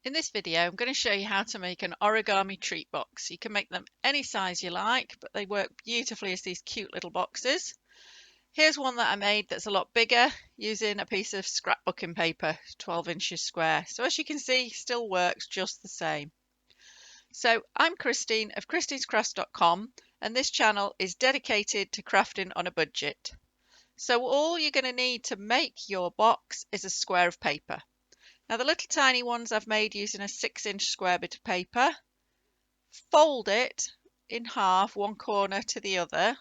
In this video, I'm going to show you how to make an origami treat box. You can make them any size you like, but they work beautifully as these cute little boxes. Here's one that I made that's a lot bigger using a piece of scrapbooking paper, 12 inches square. So as you can see, still works just the same. So I'm Christine of christinescrafts.com, and this channel is dedicated to crafting on a budget. So all you're going to need to make your box is a square of paper. Now the little tiny ones I've made using a 6-inch square bit of paper. Fold it in half, one corner to the other,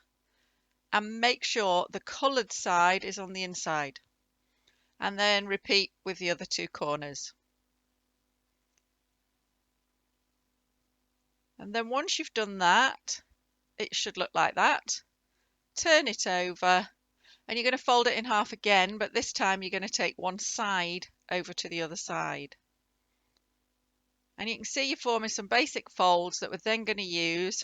and make sure the coloured side is on the inside. And then repeat with the other two corners. And then once you've done that, it should look like that. Turn it over, and you're going to fold it in half again, but this time you're going to take one side over to the other side. And you can see you're forming some basic folds that we're then going to use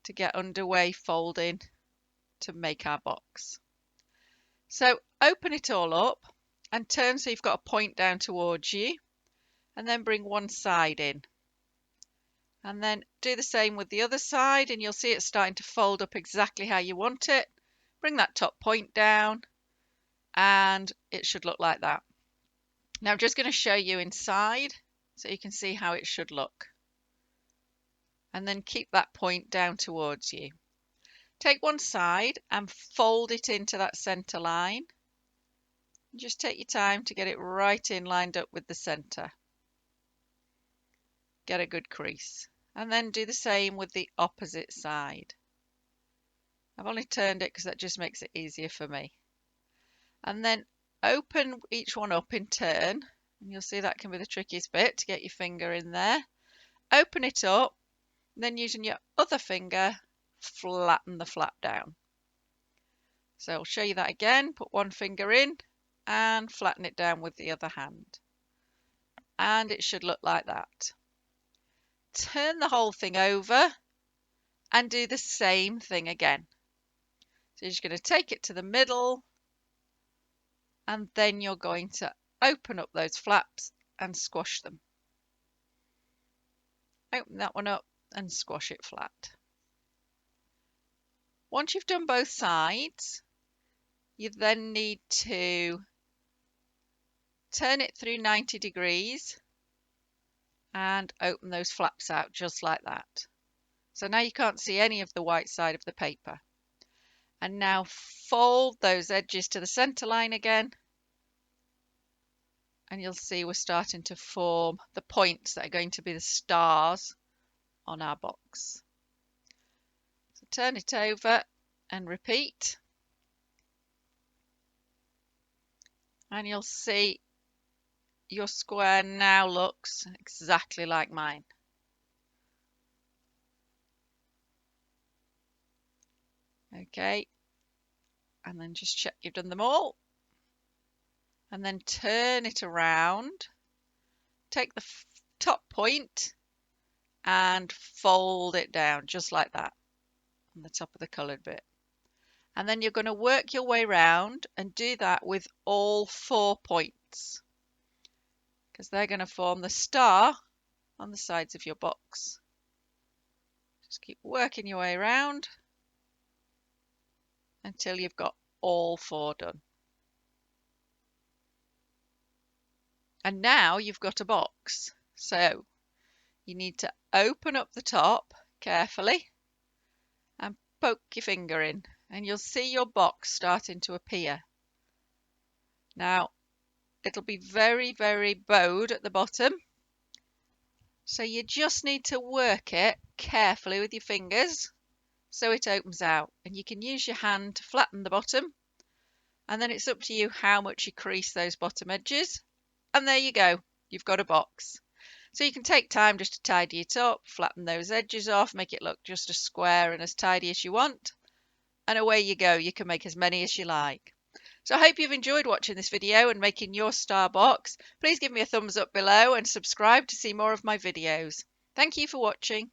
to get underway folding to make our box. So open it all up and turn so you've got a point down towards you, and then bring one side in. And then do the same with the other side, and you'll see it starting to fold up exactly how you want it. Bring that top point down, and it should look like that. Now I'm just going to show you inside so you can see how it should look. And then keep that point down towards you. Take one side and fold it into that centre line. Just take your time to get it right in, lined up with the centre. Get a good crease. And then do the same with the opposite side. I've only turned it because that just makes it easier for me. And then open each one up in turn. And you'll see that can be the trickiest bit, to get your finger in there. Open it up, and then using your other finger, flatten the flap down. So I'll show you that again. Put one finger in and flatten it down with the other hand. And it should look like that. Turn the whole thing over and do the same thing again. So you're just going to take it to the middle, and then you're going to open up those flaps and squash them. Open that one up and squash it flat. Once you've done both sides, you then need to turn it through 90 degrees and open those flaps out just like that. So now you can't see any of the white side of the paper. And now fold those edges to the centre line again, and you'll see we're starting to form the points that are going to be the stars on our box. So turn it over and repeat, and you'll see your square now looks exactly like mine. Okay, and then just check you've done them all, and then turn it around, take the top point and fold it down just like that on the top of the coloured bit. And then you're going to work your way round and do that with all 4 points, because they're going to form the star on the sides of your box. Just keep working your way around until you've got all 4 done. And now you've got a box. So you need to open up the top carefully and poke your finger in, and you'll see your box starting to appear. Now it'll be very, very bowed at the bottom, so you just need to work it carefully with your fingers so it opens out, and you can use your hand to flatten the bottom, and then it's up to you how much you crease those bottom edges. And there you go, you've got a box. So you can take time just to tidy it up, flatten those edges off, make it look just as square and as tidy as you want, and away you go. You can make as many as you like. So I hope you've enjoyed watching this video and making your star box. Please give me a thumbs up below and subscribe to see more of my videos. Thank you for watching.